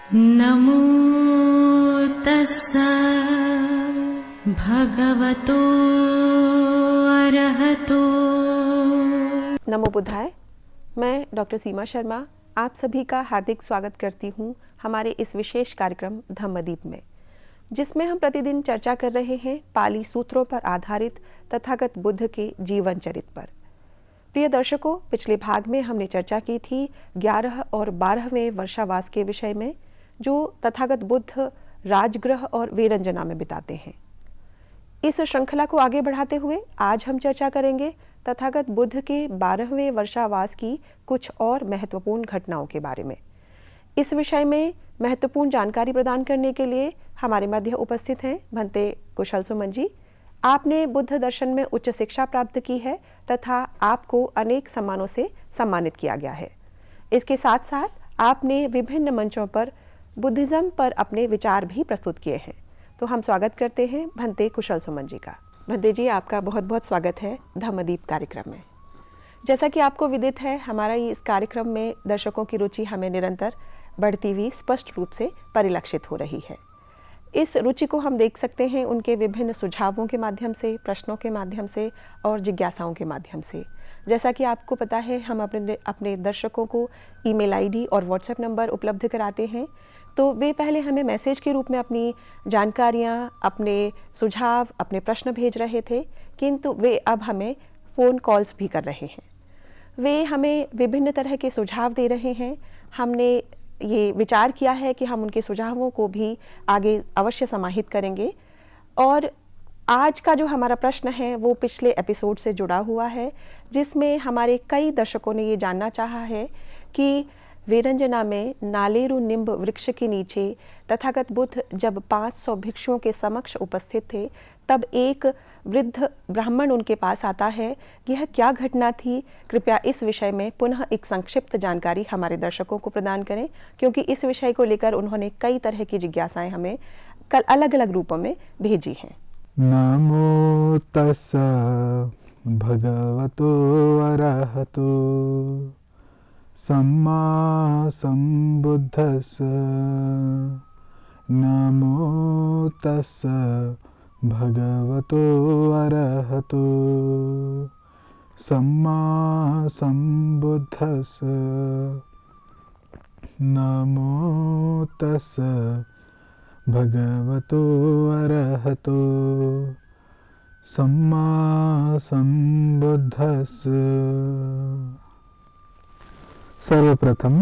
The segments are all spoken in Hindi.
नमो तस्सा भगवतो अरहतो। नमो बुद्धाय। मैं डॉक्टर सीमा शर्मा आप सभी का हार्दिक स्वागत करती हूँ हमारे इस विशेष कार्यक्रम धम्मदीप में, जिसमें हम प्रतिदिन चर्चा कर रहे हैं पाली सूत्रों पर आधारित तथागत बुद्ध के जीवन चरित्र पर। प्रिय दर्शकों, पिछले भाग में हमने चर्चा की थी 11 और 12वें वर्षावास के विषय में, जो तथागत बुद्ध राजगृह और वीरंजना में बिताते हैं। इस श्रृंखला को आगे बढ़ाते हुए आज हम चर्चा करेंगे तथागत बुद्ध के 12वें वर्षावास की कुछ और महत्वपूर्ण घटनाओं के बारे में। इस विषय में महत्वपूर्ण जानकारी प्रदान करने के लिए हमारे मध्य उपस्थित हैं भंते कुशल सुमन जी। आपने बुद्ध दर्शन में उच्च शिक्षा प्राप्त की है तथा आपको अनेक सम्मानों से सम्मानित किया गया है। इसके साथ साथ आपने विभिन्न मंचों पर बुद्धिज्म पर अपने विचार भी प्रस्तुत किए हैं। तो हम स्वागत करते हैं भंते कुशल सुमन जी का। भंते जी, आपका बहुत बहुत स्वागत है धम्मदीप कार्यक्रम में। जैसा कि आपको विदित है, हमारा इस कार्यक्रम में दर्शकों की रुचि हमें निरंतर बढ़ती हुई स्पष्ट रूप से परिलक्षित हो रही है। इस रुचि को हम देख सकते हैं उनके विभिन्न सुझावों के माध्यम से, प्रश्नों के माध्यम से और जिज्ञासाओं के माध्यम से। जैसा कि आपको पता है, हम अपने दर्शकों को ईमेल आईडी और व्हाट्सएप नंबर उपलब्ध कराते हैं। तो वे पहले हमें मैसेज के रूप में अपनी जानकारियाँ, अपने सुझाव, अपने प्रश्न भेज रहे थे, किंतु वे अब हमें फ़ोन कॉल्स भी कर रहे हैं। वे हमें विभिन्न तरह के सुझाव दे रहे हैं। हमने ये विचार किया है कि हम उनके सुझावों को भी आगे अवश्य समाहित करेंगे। और आज का जो हमारा प्रश्न है वो पिछले एपिसोड से जुड़ा हुआ है, जिसमें हमारे कई दर्शकों ने ये जानना चाहा है कि वीरंजना में नालेरु निम्ब वृक्ष के नीचे तथागत बुद्ध जब 500 भिक्षुओं के समक्ष उपस्थित थे, तब एक वृद्ध ब्राह्मण उनके पास आता है। यह क्या घटना थी? कृपया इस विषय में पुनः एक संक्षिप्त जानकारी हमारे दर्शकों को प्रदान करें, क्योंकि इस विषय को लेकर उन्होंने कई तरह की जिज्ञासाएं हमें कल अलग अलग रूपों में भेजी हैं। नमो तस्सा भगवतो अरहतो सम्मा सम्बुद्धस्स। नमो तस्सा भगवतो अरहतो सम्मा सम्बुद्धस्स। नमो तस्सा भगवतो अरहतो सम्मा सम्बुद्धस्स। सर्वप्रथम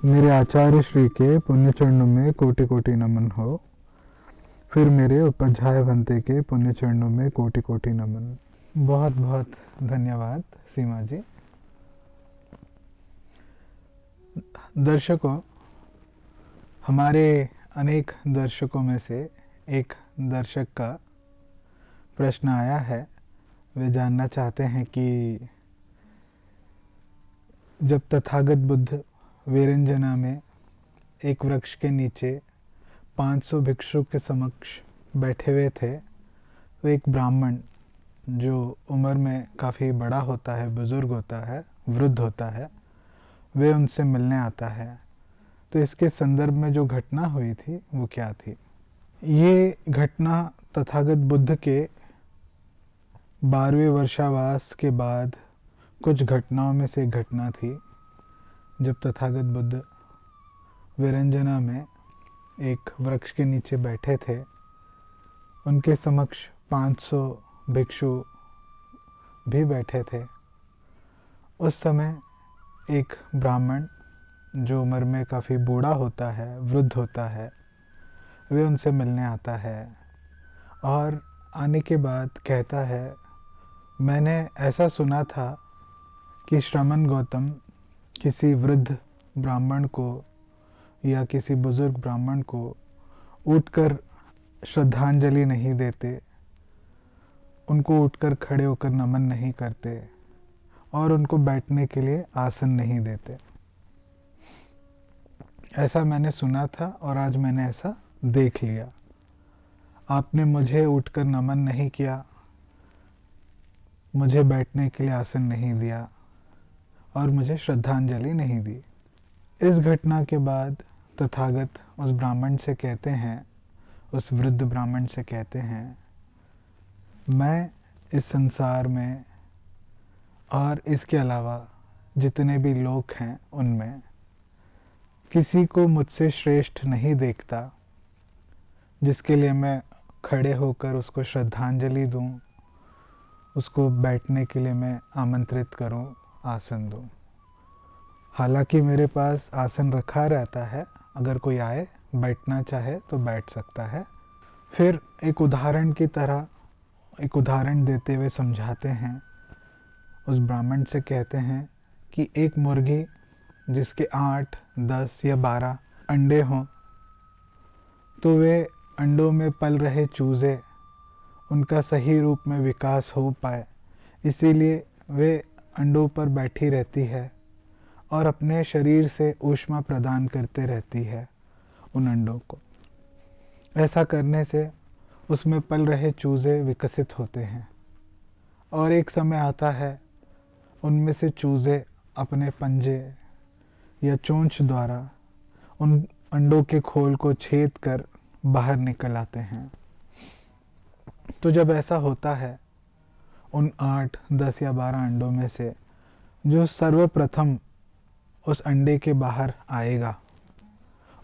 मेरे आचार्य श्री के पुण्य चरणों में कोटि कोटि नमन हो। फिर मेरे उपाध्याय भंते के पुण्य चरणों में कोटि कोटि नमन। बहुत बहुत धन्यवाद सीमा जी। दर्शकों, हमारे अनेक दर्शकों में से एक दर्शक का प्रश्न आया है। वे जानना चाहते हैं कि जब तथागत बुद्ध वीरंजना में एक वृक्ष के नीचे 500 भिक्षु के समक्ष बैठे हुए थे, तो एक ब्राह्मण जो उम्र में काफ़ी बड़ा होता है, बुज़ुर्ग होता है, वृद्ध होता है, वे उनसे मिलने आता है। तो इसके संदर्भ में जो घटना हुई थी वो क्या थी? ये घटना तथागत बुद्ध के 12वें वर्षावास के बाद कुछ घटनाओं में से एक घटना थी। जब तथागत बुद्ध वीरंजना में एक वृक्ष के नीचे बैठे थे, उनके समक्ष 500 भिक्षु भी बैठे थे। उस समय एक ब्राह्मण जो उम्र में काफ़ी बूढ़ा होता है, वृद्ध होता है, वे उनसे मिलने आता है और आने के बाद कहता है, मैंने ऐसा सुना था कि श्रमण गौतम किसी वृद्ध ब्राह्मण को या किसी बुज़ुर्ग ब्राह्मण को उठकर श्रद्धांजलि नहीं देते, उनको उठकर खड़े होकर नमन नहीं करते और उनको बैठने के लिए आसन नहीं देते। ऐसा मैंने सुना था और आज मैंने ऐसा देख लिया। आपने मुझे उठकर नमन नहीं किया, मुझे बैठने के लिए आसन नहीं दिया और मुझे श्रद्धांजलि नहीं दी। इस घटना के बाद तथागत उस ब्राह्मण से कहते हैं, उस वृद्ध ब्राह्मण से कहते हैं, मैं इस संसार में और इसके अलावा जितने भी लोग हैं उनमें किसी को मुझसे श्रेष्ठ नहीं देखता जिसके लिए मैं खड़े होकर उसको श्रद्धांजलि दूं, उसको बैठने के लिए मैं आमंत्रित करूं, आसन दूं। हालांकि मेरे पास आसन रखा रहता है, अगर कोई आए बैठना चाहे तो बैठ सकता है। फिर एक उदाहरण की तरह एक उदाहरण देते हुए समझाते हैं, उस ब्राह्मण से कहते हैं कि एक मुर्गी जिसके 8, 10 या 12 अंडे हों तो वे अंडों में पल रहे चूज़े उनका सही रूप में विकास हो पाए, इसीलिए वे अंडों पर बैठी रहती है और अपने शरीर से ऊष्मा प्रदान करते रहती है उन अंडों को। ऐसा करने से उसमें पल रहे चूज़े विकसित होते हैं और एक समय आता है उनमें से चूज़े अपने पंजे या चोंच द्वारा उन अंडों के खोल को छेद कर बाहर निकल आते हैं। तो जब ऐसा होता है, उन 8, 10 या 12 अंडों में से जो सर्वप्रथम उस अंडे के बाहर आएगा,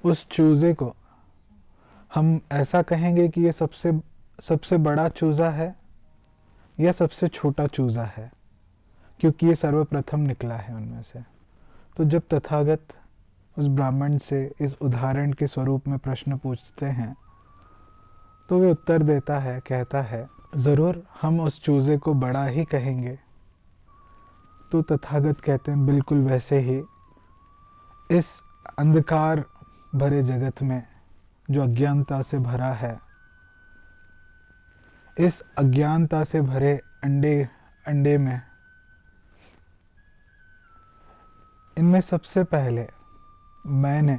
उस चूज़े को हम ऐसा कहेंगे कि ये सबसे बड़ा चूज़ा है या सबसे छोटा चूज़ा है, क्योंकि ये सर्वप्रथम निकला है उनमें से। तो जब तथागत उस ब्राह्मण से इस उदाहरण के स्वरूप में प्रश्न पूछते हैं तो वे उत्तर देता है, कहता है, ज़रूर हम उस चूज़े को बड़ा ही कहेंगे। तो तथागत कहते हैं, बिल्कुल वैसे ही इस अंधकार भरे जगत में जो अज्ञानता से भरा है, इस अज्ञानता से भरे अंडे में इनमें सबसे पहले मैंने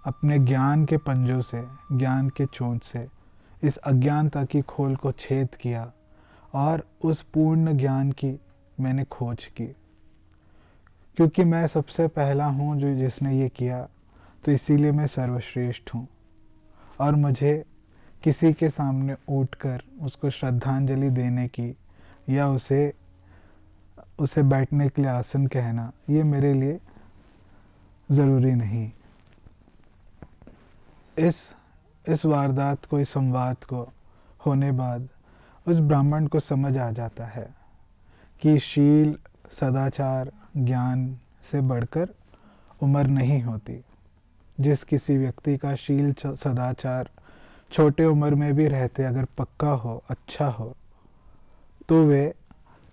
अपने ज्ञान के पंजों से, ज्ञान के चोंच से इस अज्ञानता की खोल को छेद किया और उस पूर्ण ज्ञान की मैंने खोज की। क्योंकि मैं सबसे पहला हूँ जो जिसने ये किया, तो इसीलिए मैं सर्वश्रेष्ठ हूँ और मुझे किसी के सामने उठकर उसको श्रद्धांजलि देने की या उसे बैठने के लिए आसन कहना, ये मेरे लिए ज़रूरी नहीं। इस वारदात को, इस संवाद को होने बाद उस ब्राह्मण को समझ आ जाता है कि शील, सदाचार, ज्ञान से बढ़कर उम्र नहीं होती। जिस किसी व्यक्ति का शील, सदाचार छोटे उम्र में भी रहते अगर पक्का हो, अच्छा हो, तो वे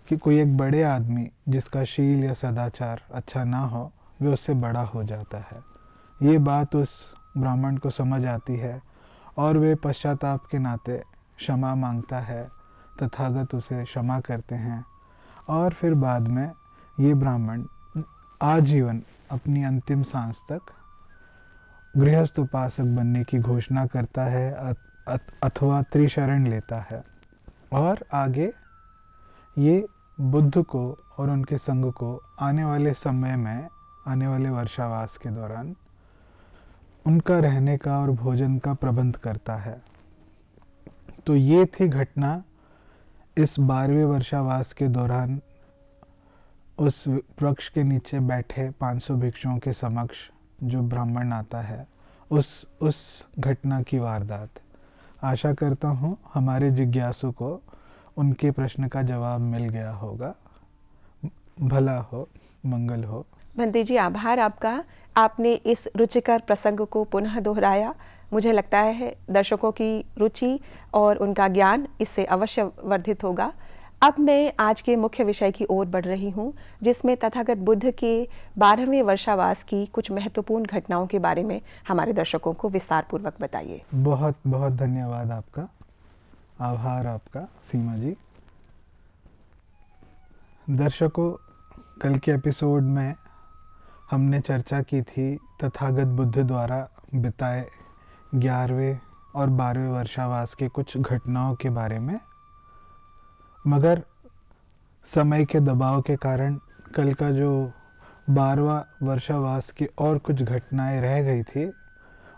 कि कोई एक बड़े आदमी जिसका शील या सदाचार अच्छा ना हो, वे उससे बड़ा हो जाता है। ये बात उस ब्राह्मण को समझ आती है और वे पश्चाताप के नाते क्षमा मांगता है। तथागत उसे क्षमा करते हैं और फिर बाद में ये ब्राह्मण आजीवन अपनी अंतिम सांस तक गृहस्थ उपासक बनने की घोषणा करता है अथवा त्रिशरण लेता है और आगे ये बुद्ध को और उनके संघ को आने वाले समय में, आने वाले वर्षावास के दौरान उनका रहने का और भोजन का प्रबंध करता है। तो ये थी घटना इस 12वें वर्षावास के दौरान उस वृक्ष के नीचे बैठे 500 भिक्षुओं के समक्ष जो ब्राह्मण आता है, उस घटना की वारदात। आशा करता हूँ हमारे जिज्ञासु को उनके प्रश्न का जवाब मिल गया होगा। भला हो, मंगल हो। भंते जी, आभार आपका। आपने इस रुचिकर प्रसंग को पुनः दोहराया। मुझे लगता है दर्शकों की रुचि और उनका ज्ञान इससे अवश्य वर्धित होगा। अब मैं आज के मुख्य विषय की ओर बढ़ रही हूँ, जिसमें तथागत बुद्ध के 12वें वर्षावास की कुछ महत्वपूर्ण घटनाओं के बारे में हमारे दर्शकों को विस्तार पूर्वक बताइए। बहुत बहुत धन्यवाद आपका, आभार आपका सीमा जी। दर्शकों, कल के एपिसोड में हमने चर्चा की थी तथागत बुद्ध द्वारा बिताए 11वें और 12वें वर्षावास के कुछ घटनाओं के बारे में, मगर समय के दबाव के कारण कल का जो 12वां वर्षावास की और कुछ घटनाएं रह गई थी,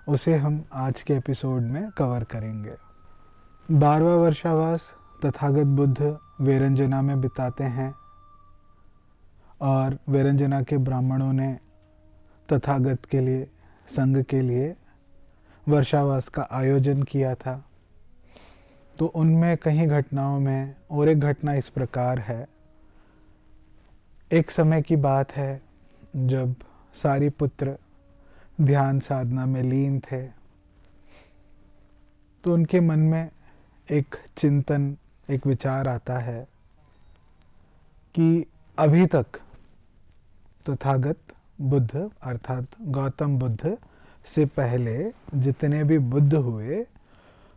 उसे हम आज के एपिसोड में कवर करेंगे। 12वां वर्षावास तथागत बुद्ध वेरंजना में बिताते हैं और वेरंजना के ब्राह्मणों ने तथागत के लिए, संघ के लिए वर्षावास का आयोजन किया था। तो उनमें कई घटनाओं में और एक घटना इस प्रकार है। एक समय की बात है जब सारिपुत्र ध्यान साधना में लीन थे, तो उनके मन में एक चिंतन, एक विचार आता है कि अभी तक तथागत बुद्ध अर्थात गौतम बुद्ध से पहले जितने भी बुद्ध हुए,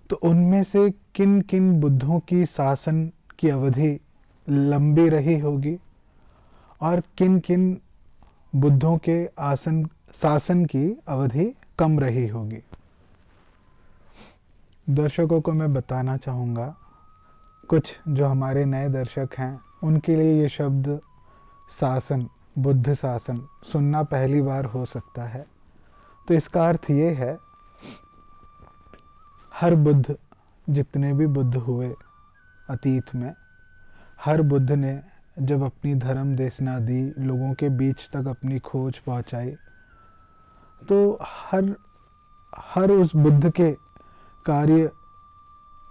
तो उनमें से किन किन बुद्धों की शासन की अवधि लंबी रही होगी और किन किन बुद्धों के शासन की अवधि कम रही होगी। दर्शकों को मैं बताना चाहूँगा, कुछ जो हमारे नए दर्शक हैं उनके लिए ये शब्द शासन, बुद्ध शासन सुनना पहली बार हो सकता है। तो इसका अर्थ ये है, हर बुद्ध, जितने भी बुद्ध हुए अतीत में, हर बुद्ध ने जब अपनी धर्म देशना दी, लोगों के बीच तक अपनी खोज पहुंचाई, तो हर उस बुद्ध के कार्य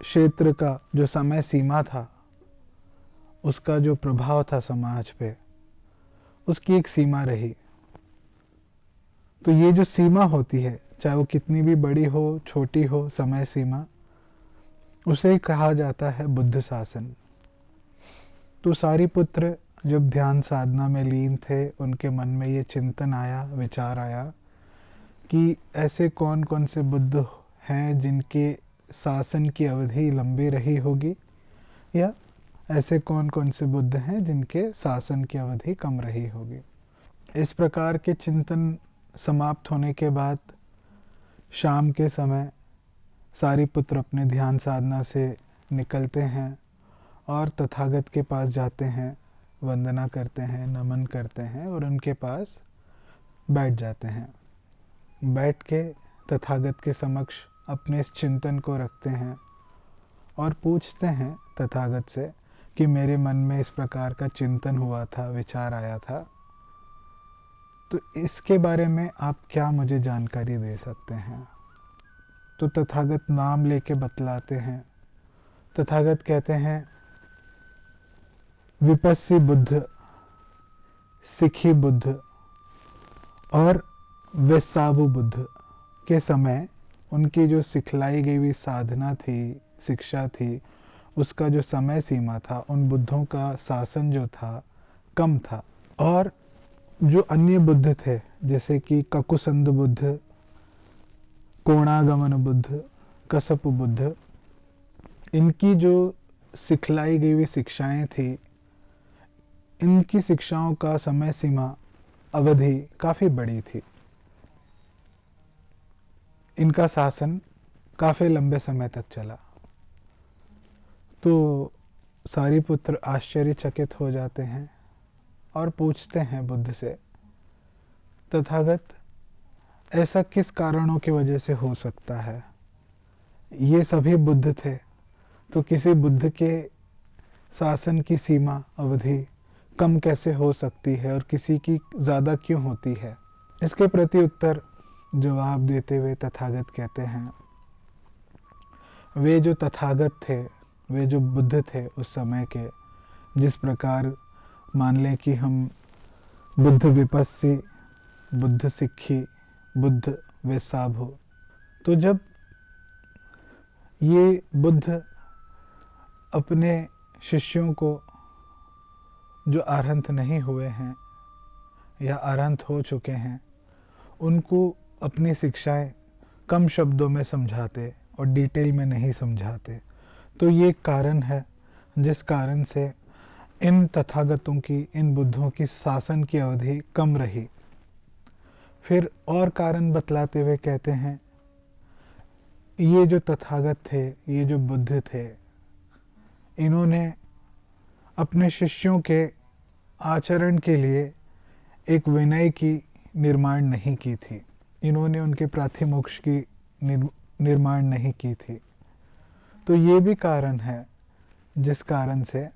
क्षेत्र का जो समय सीमा था, उसका जो प्रभाव था समाज पे, उसकी एक सीमा रही। तो ये जो सीमा होती है, चाहे वो कितनी भी बड़ी हो, छोटी हो, समय सीमा, उसे कहा जाता है बुद्ध शासन। तो सारिपुत्र जब ध्यान साधना में लीन थे, उनके मन में ये चिंतन आया, विचार आया कि ऐसे कौन कौन से बुद्ध हैं जिनके शासन की अवधि लंबी रही होगी, या ऐसे कौन कौन से बुद्ध हैं जिनके शासन की अवधि कम रही होगी। इस प्रकार के चिंतन समाप्त होने के बाद शाम के समय सारिपुत्र अपने ध्यान साधना से निकलते हैं और तथागत के पास जाते हैं, वंदना करते हैं, नमन करते हैं और उनके पास बैठ जाते हैं। बैठ के तथागत के समक्ष अपने इस चिंतन को रखते हैं और पूछते हैं तथागत से कि मेरे मन में इस प्रकार का चिंतन हुआ था, विचार आया था, तो इसके बारे में आप क्या मुझे जानकारी दे सकते हैं। तो तथागत नाम लेके बतलाते हैं। तथागत कहते हैं, विपस्सी बुद्ध, सिखी बुद्ध और वेसाबु बुद्ध के समय उनकी जो सिखलाई गई हुई साधना थी, शिक्षा थी, उसका जो समय सीमा था, उन बुद्धों का शासन जो था कम था। और जो अन्य बुद्ध थे, जैसे कि ककुसंद बुद्ध, कोणागमन बुद्ध, कसप बुद्ध, इनकी जो सिखलाई गई हुई शिक्षाएं थी, इनकी शिक्षाओं का समय सीमा, अवधि काफ़ी बड़ी थी। इनका शासन काफ़ी लंबे समय तक चला। तो सारिपुत्र आश्चर्यचकित हो जाते हैं और पूछते हैं बुद्ध से, तथागत ऐसा किस कारणों की वजह से हो सकता है? ये सभी बुद्ध थे, तो किसी बुद्ध के शासन की सीमा, अवधि कम कैसे हो सकती है और किसी की ज़्यादा क्यों होती है? इसके प्रति उत्तर जवाब देते हुए तथागत कहते हैं, वे जो तथागत थे, वे जो बुद्ध थे उस समय के, जिस प्रकार मान लें कि हम बुद्ध विपस्सी, बुद्ध सिक्खी, बुद्ध वेसाभु, तो जब ये बुद्ध अपने शिष्यों को जो अरहंत नहीं हुए हैं या अरहंत हो चुके हैं, उनको अपनी शिक्षाएं कम शब्दों में समझाते और डिटेल में नहीं समझाते, तो ये कारण है जिस कारण से इन तथागतों की, इन बुद्धों की शासन की अवधि कम रही। फिर और कारण बतलाते हुए कहते हैं, ये जो तथागत थे, ये जो बुद्ध थे, इन्होंने अपने शिष्यों के आचरण के लिए एक विनय की निर्माण नहीं की थी। इन्होंने उनके प्राथिमोक्ष की निर्माण नहीं की थी। तो ये भी कारण है जिस कारण से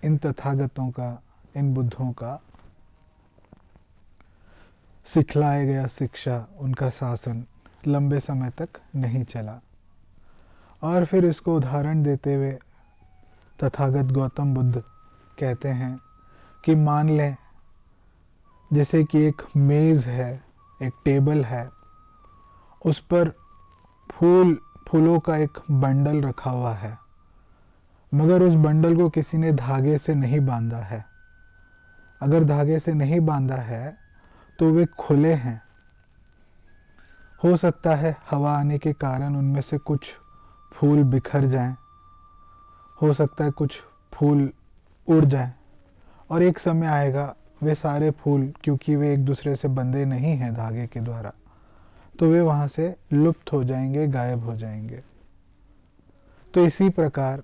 इन तथागतों का, इन बुद्धों का सिखलाया गया शिक्षा, उनका शासन लंबे समय तक नहीं चला। और फिर इसको उदाहरण देते हुए तथागत गौतम बुद्ध कहते हैं कि मान लें जैसे कि एक मेज़ है, एक टेबल है, उस पर फूलों का एक बंडल रखा हुआ है, मगर उस बंडल को किसी ने धागे से नहीं बांधा है। अगर धागे से नहीं बांधा है तो वे खुले हैं। हो सकता है हवा आने के कारण उनमें से कुछ फूल बिखर जाएं, हो सकता है कुछ फूल उड़ जाएं, और एक समय आएगा वे सारे फूल, क्योंकि वे एक दूसरे से बंधे नहीं हैं धागे के द्वारा, तो वे वहाँ से लुप्त हो जाएंगे, गायब हो जाएंगे। तो इसी प्रकार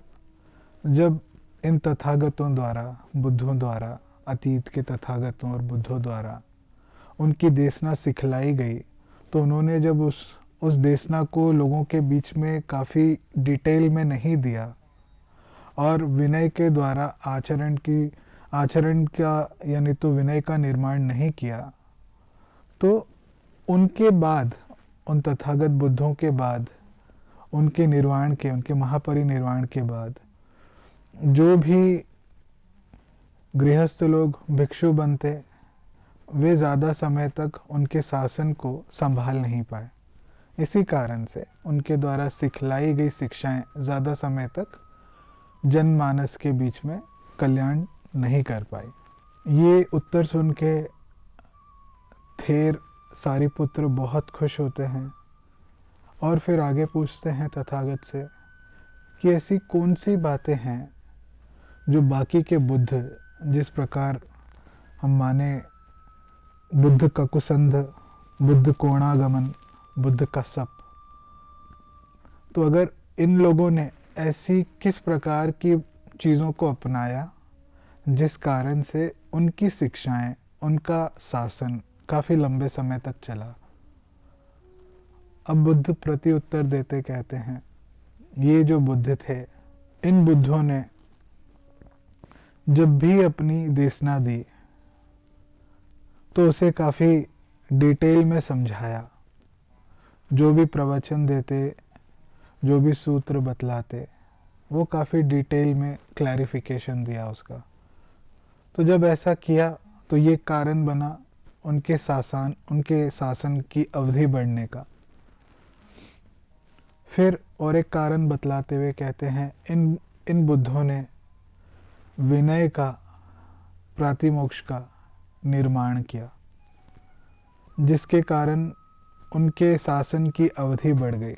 जब इन तथागतों द्वारा, बुद्धों द्वारा, अतीत के तथागतों और बुद्धों द्वारा उनकी देशना सिखलाई गई, तो उन्होंने जब उस देशना को लोगों के बीच में काफ़ी डिटेल में नहीं दिया और विनय के द्वारा आचरण का यानी तो विनय का निर्माण नहीं किया, तो उनके बाद, उन तथागत बुद्धों के बाद, उनके निर्वाण के, उनके महापरिनिर्वाण के बाद जो भी गृहस्थ लोग भिक्षु बनते, वे ज़्यादा समय तक उनके शासन को संभाल नहीं पाए। इसी कारण से उनके द्वारा सिखलाई गई शिक्षाएं ज़्यादा समय तक जनमानस के बीच में कल्याण नहीं कर पाई। ये उत्तर सुन के थेर सारिपुत्र बहुत खुश होते हैं और फिर आगे पूछते हैं तथागत से कि ऐसी कौन सी बातें हैं जो बाकी के बुद्ध, जिस प्रकार हम माने बुद्ध का कुसंध, बुद्ध कोणागमन, बुद्ध का सप, तो अगर इन लोगों ने ऐसी किस प्रकार की चीज़ों को अपनाया जिस कारण से उनकी शिक्षाएं, उनका शासन काफ़ी लंबे समय तक चला। अब बुद्ध प्रति उत्तर देते कहते हैं, ये जो बुद्ध थे, इन बुद्धों ने जब भी अपनी देशना दी तो उसे काफ़ी डिटेल में समझाया। जो भी प्रवचन देते, जो भी सूत्र बतलाते, वो काफ़ी डिटेल में क्लैरिफिकेशन दिया उसका। तो जब ऐसा किया तो ये कारण बना उनके शासन की अवधि बढ़ने का। फिर और एक कारण बतलाते हुए कहते हैं, इन बुद्धों ने विनय का, प्रातिमोक्ष का निर्माण किया, जिसके कारण उनके शासन की अवधि बढ़ गई।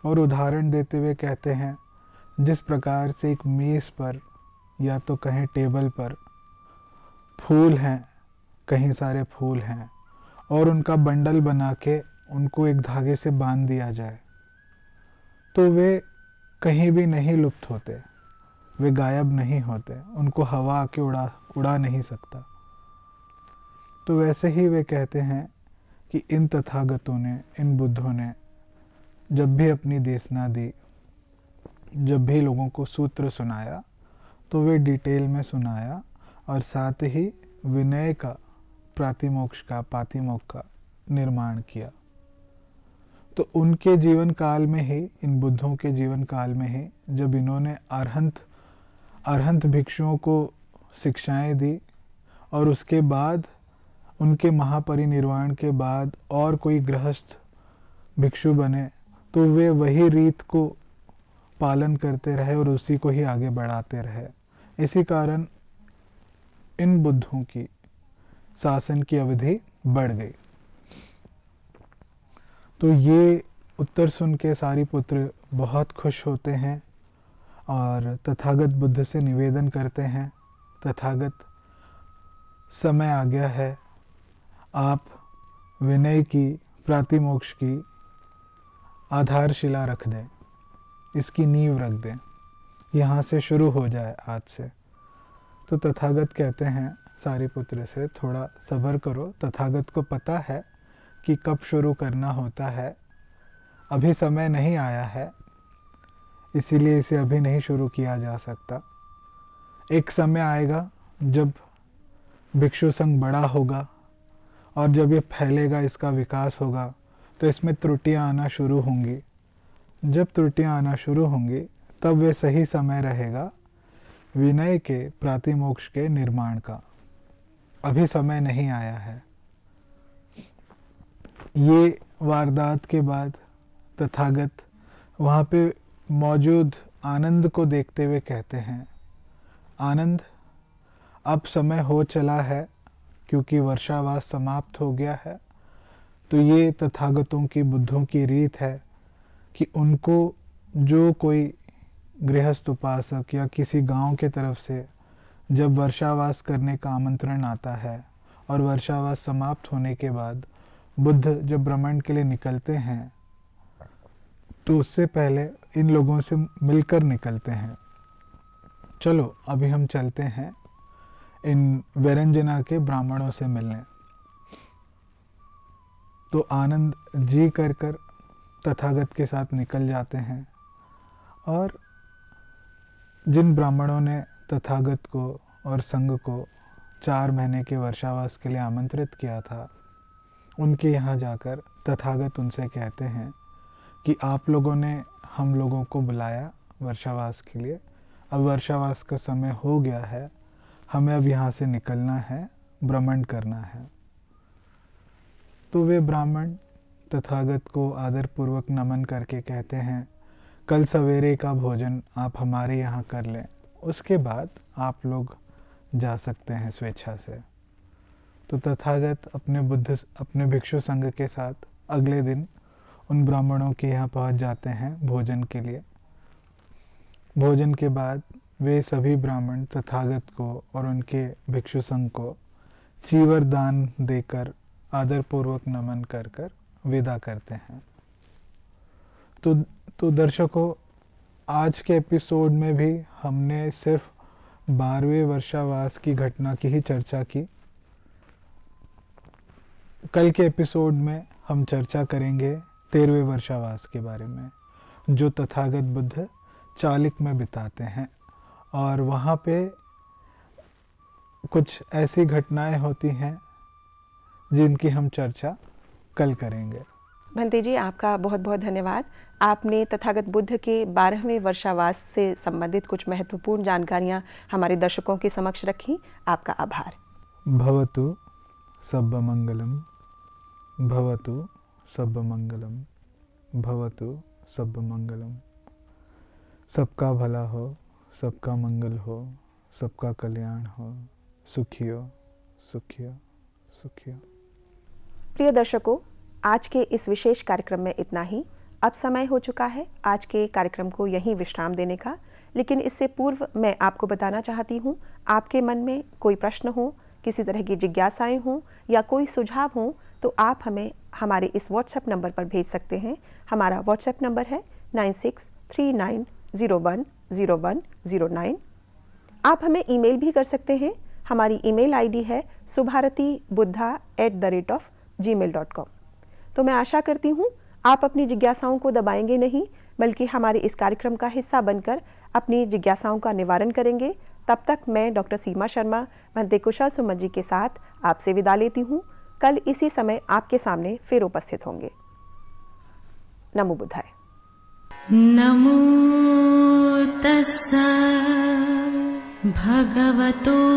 और उदाहरण देते हुए कहते हैं, जिस प्रकार से एक मेज़ पर या तो कहीं टेबल पर फूल हैं, कहीं सारे फूल हैं, और उनका बंडल बना के उनको एक धागे से बांध दिया जाए, तो वे कहीं भी नहीं लुप्त होते, वे गायब नहीं होते, उनको हवा आके उड़ा नहीं सकता। तो वैसे ही वे कहते हैं कि इन तथागतों ने, इन बुद्धों ने जब भी अपनी देशना दी, जब भी लोगों को सूत्र सुनाया, तो वे डिटेल में सुनाया और साथ ही विनय का, प्रातिमोक्ष का, पातिमोक्ष का निर्माण किया। तो उनके जीवन काल में ही, इन बुद्धों के जीवन काल में ही, जब इन्होंने अरहंत भिक्षुओं को शिक्षाएं दी और उसके बाद उनके महापरिनिर्वाण के बाद और कोई गृहस्थ भिक्षु बने, तो वे वही रीत को पालन करते रहे और उसी को ही आगे बढ़ाते रहे। इसी कारण इन बुद्धों की शासन की अवधि बढ़ गई। तो ये उत्तर सुन के सारिपुत्र बहुत खुश होते हैं और तथागत बुद्ध से निवेदन करते हैं, तथागत, समय आ गया है, आप विनय की, प्रातिमोक्ष की आधारशिला रख दें, इसकी नींव रख दें, यहाँ से शुरू हो जाए आज से। तो तथागत कहते हैं सारिपुत्र से, थोड़ा सब्र करो। तथागत को पता है कि कब शुरू करना होता है। अभी समय नहीं आया है, इसीलिए इसे अभी नहीं शुरू किया जा सकता। एक समय आएगा जब भिक्षु संघ बड़ा होगा और जब ये फैलेगा, इसका विकास होगा, तो इसमें त्रुटियां आना शुरू होंगी। जब त्रुटियां आना शुरू होंगी तब वे सही समय रहेगा विनय के प्रातिमोक्ष के निर्माण का। अभी समय नहीं आया है। ये वारदात के बाद तथागत वहाँ पे मौजूद आनंद को देखते हुए कहते हैं, आनंद, अब समय हो चला है, क्योंकि वर्षावास समाप्त हो गया है। तो ये तथागतों की बुद्धों की रीत है कि उनको जो कोई गृहस्थ उपासक या किसी गांव के तरफ से जब वर्षावास करने का आमंत्रण आता है और वर्षावास समाप्त होने के बाद बुद्ध जब भ्रमण के लिए निकलते हैं, तो उससे पहले इन लोगों से मिलकर निकलते हैं। चलो अभी हम चलते हैं इन वीरंजना के ब्राह्मणों से मिलने। तो आनंद जी कर तथागत के साथ निकल जाते हैं और जिन ब्राह्मणों ने तथागत को और संघ को 4 महीने के वर्षावास के लिए आमंत्रित किया था, उनके यहाँ जाकर तथागत उनसे कहते हैं कि आप लोगों ने हम लोगों को बुलाया वर्षावास के लिए, अब वर्षावास का समय हो गया है, हमें अब यहाँ से निकलना है, भ्रमण करना है। तो वे ब्राह्मण तथागत को आदरपूर्वक नमन करके कहते हैं, कल सवेरे का भोजन आप हमारे यहाँ कर लें, उसके बाद आप लोग जा सकते हैं स्वेच्छा से। तो तथागत अपने भिक्षु संघ के साथ अगले दिन उन ब्राह्मणों के यहाँ पहुँच जाते हैं भोजन के लिए। भोजन के बाद वे सभी ब्राह्मण तथागत को और उनके भिक्षु संघ को चीवर दान देकर आदरपूर्वक नमन कर विदा करते हैं। तो दर्शकों, आज के एपिसोड में भी हमने सिर्फ 12वें वर्षावास की घटना की ही चर्चा की। कल के एपिसोड में हम चर्चा करेंगे 13वें वर्षावास के बारे में, जो तथागत बुद्ध चालिक में बिताते हैं। और वहाँ पे कुछ ऐसी घटनाएं होती हैं जिनकी हम चर्चा कल करेंगे। भंते जी, आपका बहुत बहुत धन्यवाद। आपने तथागत बुद्ध के 12वें वर्षावास से संबंधित कुछ महत्वपूर्ण जानकारियां हमारे दर्शकों के समक्ष रखी। आपका आभार। भवतु सब्ब मंगलम, भवतु सब्ब मंगलम, भवतु सब्ब मंगलम। सबका भला हो, सबका मंगल हो, सबका कल्याण हो, सुखियो सुखियो सुखियो। प्रिय दर्शकों, आज के इस विशेष कार्यक्रम में इतना ही। अब समय हो चुका है आज के कार्यक्रम को यहीं विश्राम देने का, लेकिन इससे पूर्व मैं आपको बताना चाहती हूँ, आपके मन में कोई प्रश्न हो, किसी तरह की जिज्ञासाएं हों या कोई सुझाव हो, तो आप हमें हमारे इस व्हाट्सएप नंबर पर भेज सकते हैं। हमारा व्हाट्सएप नंबर है 9639010109। आप हमें ईमेल भी कर सकते हैं। हमारी ईमेल आईडी है subharatibuddha@gmail.com। तो मैं आशा करती हूँ आप अपनी जिज्ञासाओं को दबाएंगे नहीं, बल्कि हमारे इस कार्यक्रम का हिस्सा बनकर अपनी जिज्ञासाओं का निवारण करेंगे। तब तक मैं डॉक्टर सीमा शर्मा भंते कुशल सुमन जी के साथ आपसे विदा लेती हूँ। कल इसी समय आपके सामने फिर उपस्थित होंगे। नमो बुद्धाय। नमो तस्सा भगवतो